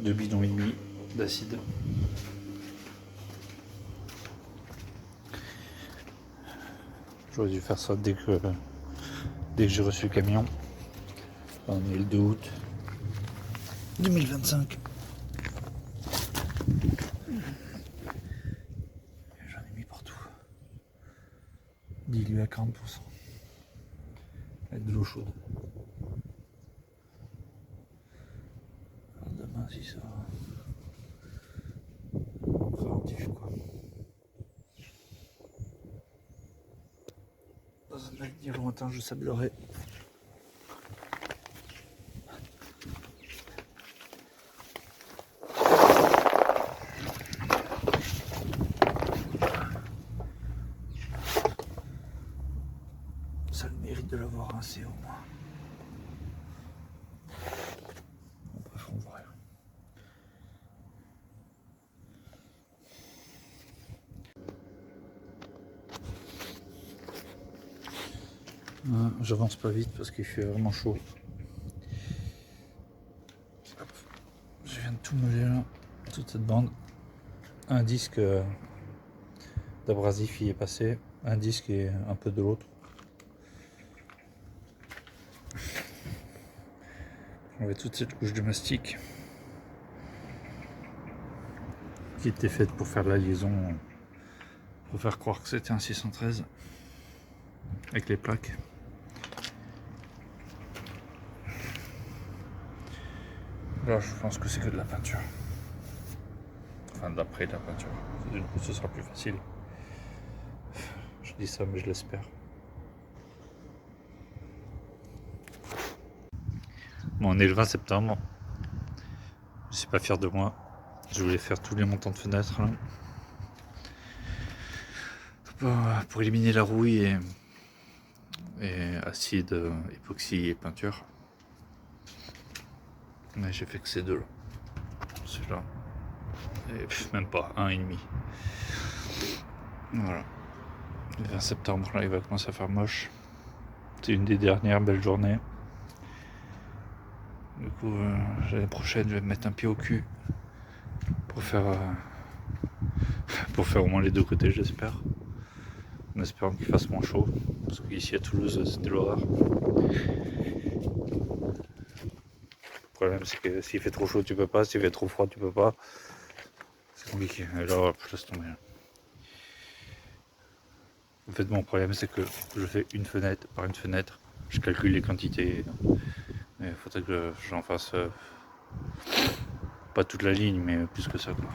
2 bidons et demi d'acide. J'aurais dû faire ça dès que j'ai reçu le camion. On est le 2 août 2025. J'en ai mis partout. Dilué à 40%. Avec de l'eau chaude. Alors demain si ça ralentit quoi. Dans un avenir lointain je sablerai. Ça a le mérite de l'avoir rincé au moins. Bon, bref, on voit rien. J'avance pas vite parce qu'il fait vraiment chaud. Hop. Je viens de tout meuler là, toute cette bande. Un disque d'abrasif y est passé, un disque et un peu de l'autre. J'enlève toute cette couche de mastic qui était faite pour faire la liaison, pour faire croire que c'était un 613 avec les plaques. Là je pense que c'est que de la peinture. Enfin d'après de la peinture. Du coup ce sera plus facile. Je dis ça mais je l'espère. Bon, on est le 20 septembre. Je suis pas fier de moi. Je voulais faire tous les montants de fenêtres là. Pour éliminer la rouille et acide, époxy et peinture. Mais j'ai fait que ces deux là. Celui-là. Et même pas, un et demi. Voilà. Le 20 septembre là il va commencer à faire moche. C'est une des dernières belles journées. Du coup l'année prochaine je vais me mettre un pied au cul pour faire au moins les deux côtés j'espère. En espérant qu'il fasse moins chaud. Parce qu'ici à Toulouse c'était l'horreur. Le problème c'est que s'il fait trop chaud tu peux pas, s'il fait trop froid tu peux pas. C'est compliqué. Et là je laisse tomber. En fait mon problème c'est que je fais une fenêtre par une fenêtre. Je calcule les quantités. Mais il faudrait que j'en fasse pas toute la ligne mais plus que ça quoi.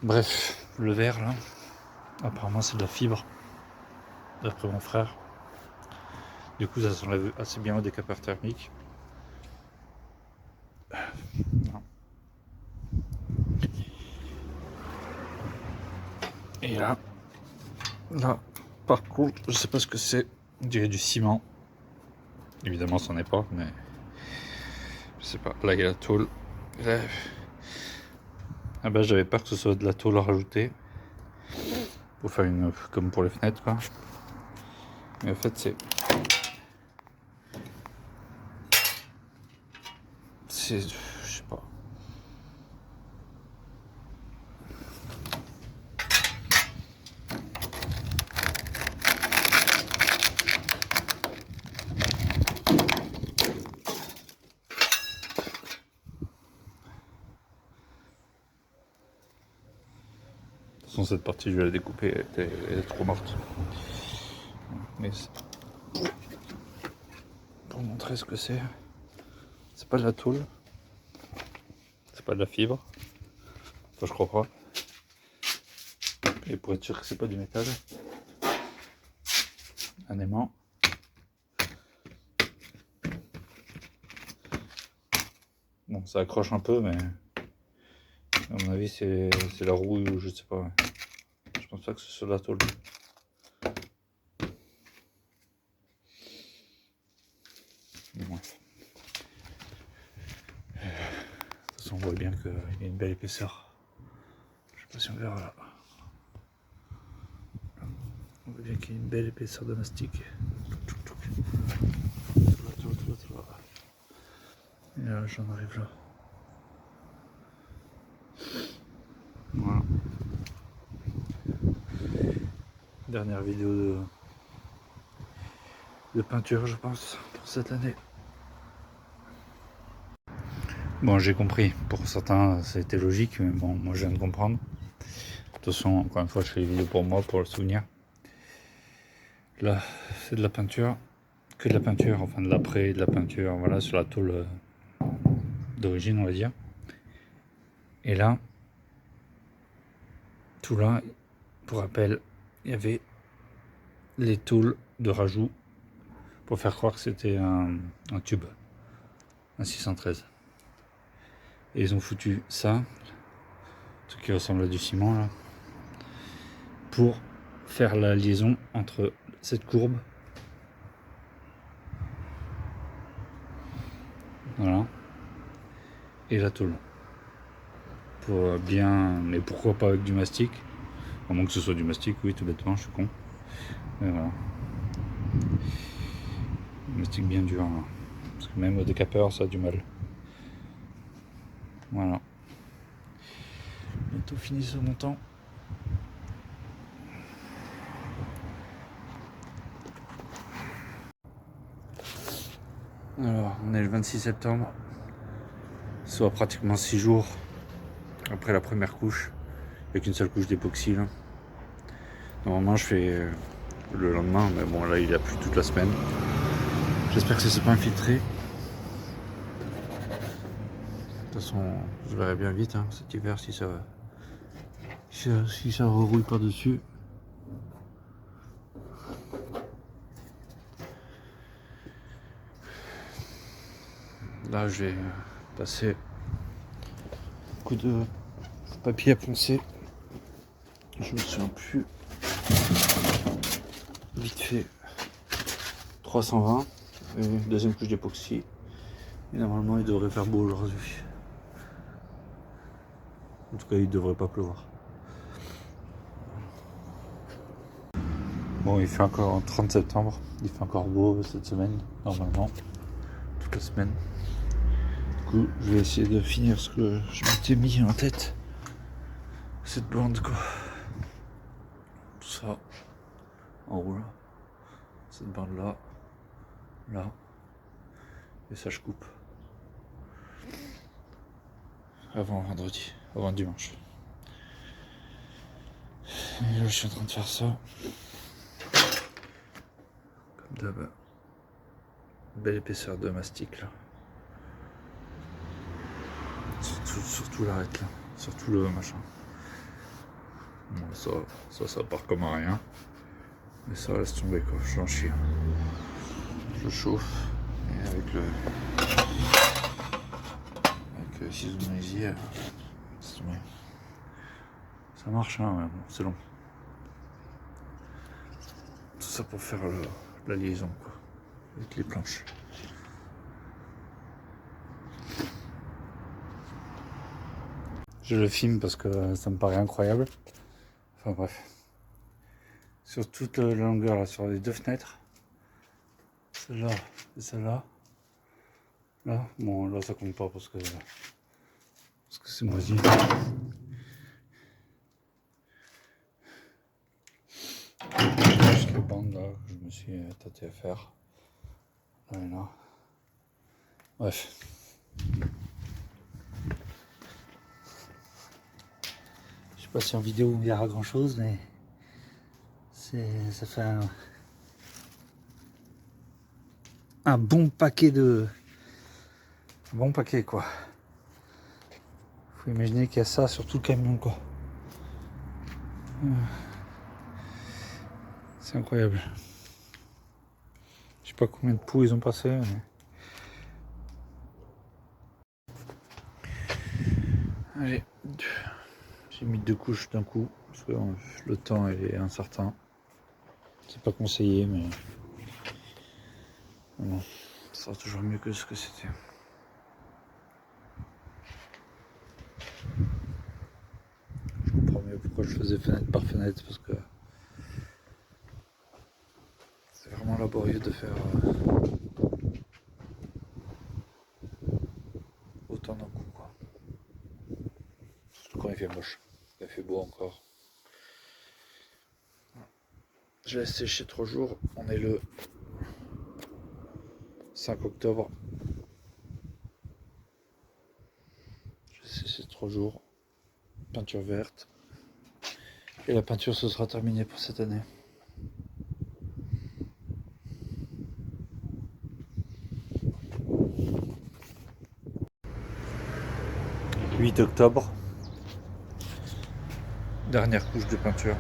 Bref, le verre là, apparemment c'est de la fibre, d'après mon frère. Du coup ça s'enlève assez bien au décapeur thermique. Et là, par contre, je sais pas ce que c'est. On dirait du ciment. Évidemment, c'en est pas, mais je sais pas. Là, il y a la tôle. Là... Ah bah, j'avais peur que ce soit de la tôle rajoutée pour faire une, comme pour les fenêtres, quoi. Mais en fait, c'est, je sais pas. De toute façon, cette partie, je vais la découper, elle est trop morte. Mais pour montrer ce que c'est pas de la tôle, c'est pas de la fibre. Enfin, je crois pas. Et pour être sûr que c'est pas du métal, un aimant. Bon, ça accroche un peu, mais à mon avis, c'est la rouille ou je sais pas. Je pense pas que ce soit la tôle. Ouais. De toute façon, on voit bien qu'il y a une belle épaisseur. Je sais pas si on verra là. On voit bien qu'il y a une belle épaisseur de mastic. là, j'en arrive là. Voilà. Dernière vidéo de peinture, je pense, pour cette année. Bon, j'ai compris. Pour certains, c'était logique, mais bon, moi, je viens de comprendre. De toute façon, encore une fois, je fais les vidéos pour moi, pour le souvenir. Là, c'est de la peinture. Que de la peinture, enfin de l'après, de la peinture, voilà, sur la tôle d'origine, on va dire. Et là, tout là, pour rappel, il y avait les tôles de rajout pour faire croire que c'était un tube, un 613. Et ils ont foutu ça, ce qui ressemble à du ciment là, pour faire la liaison entre cette courbe, voilà, et la tôle. Pour bien, mais pourquoi pas avec du mastic, à moins que ce soit du mastic, oui, tout bêtement, je suis con. Mais voilà. Du mastic bien dur, hein. Parce que même au décapeur, ça a du mal. Voilà. Bientôt fini ce montant. Alors, on est le 26 septembre, soit pratiquement 6 jours après la première couche, avec une seule couche d'époxy. Normalement, je fais le lendemain, mais bon, là, il a plu toute la semaine. J'espère que ça s'est pas infiltré. De toute façon, je verrai bien vite hein, cet hiver si ça rerouille par-dessus. Là, je vais passer un coup de papier à poncer. Je me souviens plus. Vite fait. 320. Et deuxième couche d'époxy. Et normalement, il devrait faire beau aujourd'hui. En tout cas, il devrait pas pleuvoir. Bon, il fait encore 30 septembre. Il fait encore beau cette semaine, normalement. Toute la semaine. Du coup, je vais essayer de finir ce que je m'étais mis en tête. Cette bande, quoi. Tout ça. En haut, là. Cette bande là. Là. Et ça, je coupe. Avant vendredi. Avant dimanche. Et là, je suis en train de faire ça. Comme d'hab. Belle épaisseur de mastic, là. Surtout l'arête, là. Surtout le machin. Bon, ça part comme à rien. Mais ça laisse tomber, quoi. J'en chie. Je chauffe. Et avec le ciseau de menuisier, ça marche, hein, ouais, bon, c'est long. Tout ça pour faire la liaison, quoi, avec les planches. Je le filme parce que ça me paraît incroyable. Enfin bref. Sur toute la longueur, là, sur les deux fenêtres. Celle-là et celle-là. Là, bon, là ça compte pas parce que c'est moisi. Juste les bandes là que je me suis tâté à faire. Là et là. Bref. Je sais pas si en vidéo il y aura grand chose, mais ça fait un bon paquet quoi. Faut imaginer qu'il y a ça sur tout le camion, quoi. C'est incroyable. Je sais pas combien de poux ils ont passé, mais... Allez, j'ai mis 2 couches d'un coup parce que le temps est incertain. C'est pas conseillé, mais bon, ça sera toujours mieux que ce que c'était. Je comprends mieux pourquoi je faisais fenêtre par fenêtre, parce que c'est vraiment laborieux de faire il fait moche. Il fait beau encore. Je laisse sécher 3 jours. On est le 5 octobre. Je laisse sécher 3 jours. Peinture verte. Et la peinture ce sera terminée pour cette année. 8 octobre. Dernière couche de peinture.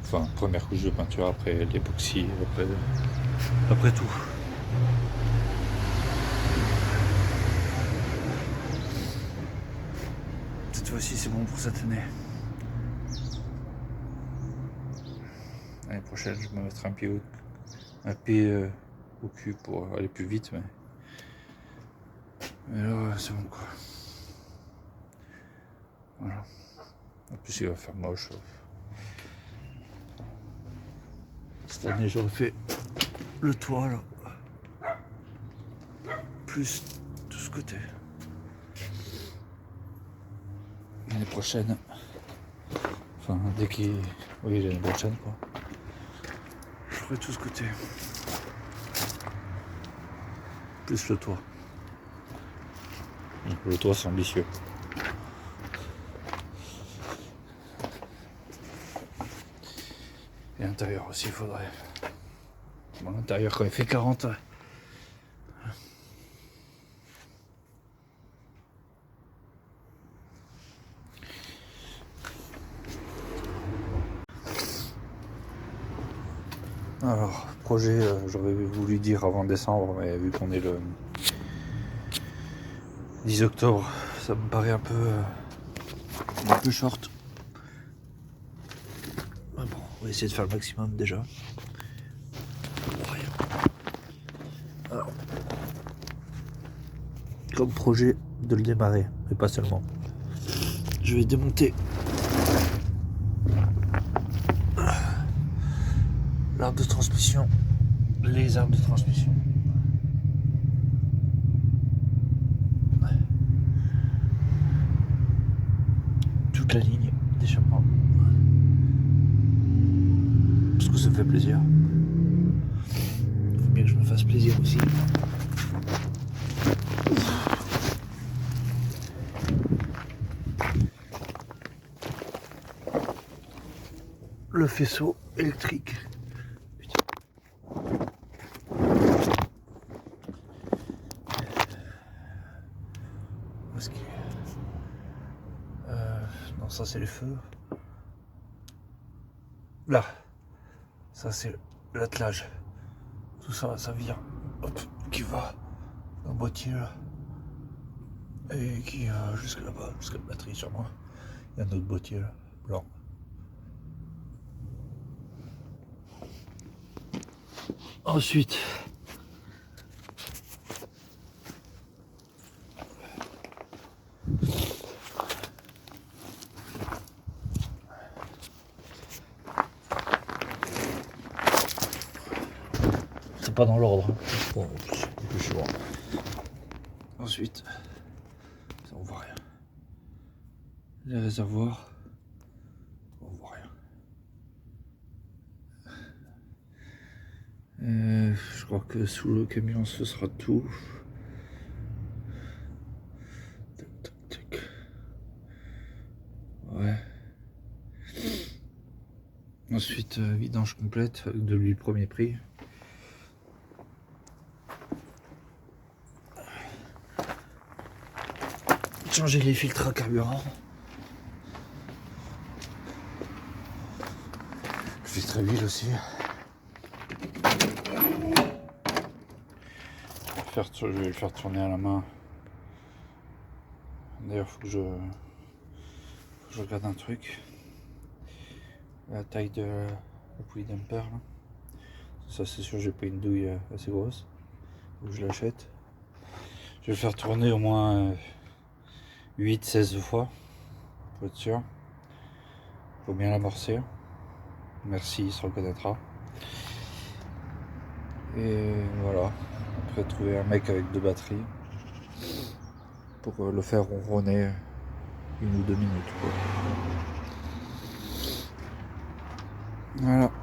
Enfin, première couche de peinture après l'époxy, après tout. Cette fois-ci, c'est bon pour cette année. L'année prochaine, je me mettrai un pied au cul pour aller plus vite, mais là, c'est bon quoi. Voilà. En plus, il va faire moche. Cette année, j'aurais fait le toit là, plus tout ce côté. L'année prochaine, enfin dès qu'il... Oui, l'année prochaine quoi. Je ferai tout ce côté. Plus le toit. Donc, le toit c'est ambitieux. Et l'intérieur aussi il faudrait. Bon, l'intérieur quand il fait 40. Alors, projet, j'aurais voulu dire avant décembre, mais vu qu'on est le 10 octobre, ça me paraît un peu short. Mais bon, on va essayer de faire le maximum déjà. Alors, comme projet de le démarrer, mais pas seulement. Je vais démonter l'arbre de transmission, les arbres de transmission. Toute la ligne d'échappement. Parce que ça me fait plaisir. Il faut bien que je me fasse plaisir aussi. Le faisceau électrique. Non, ça c'est les feux. Là, ça c'est l'attelage. Tout ça, ça vient, hop, qui va dans le boîtier là. Et qui jusque là-bas, jusqu'à la batterie sur moi. Il y a un autre boîtier là, blanc. Ensuite, c'est pas dans l'ordre. Bon, je suis bon. Ensuite, ça on voit rien. Les réservoirs, on voit rien. Je crois que sous le camion ce sera tout. Tac, tac, tac. Ouais. Ensuite, vidange complète avec de l'huile premier prix. Changer les filtres à carburant. Le filtre à huile aussi. Je vais le faire tourner à la main. D'ailleurs, faut que je regarde un truc. La taille de la poulie d'ampère. Ça, c'est sûr, j'ai pas une douille assez grosse. Donc je l'achète. Je vais le faire tourner au moins 8-16 fois. Pour être sûr. Faut bien l'amorcer. Merci, il se reconnaîtra. Et voilà. Après, trouver un mec avec 2 batteries pour le faire ronronner 1 ou 2 minutes quoi. Voilà.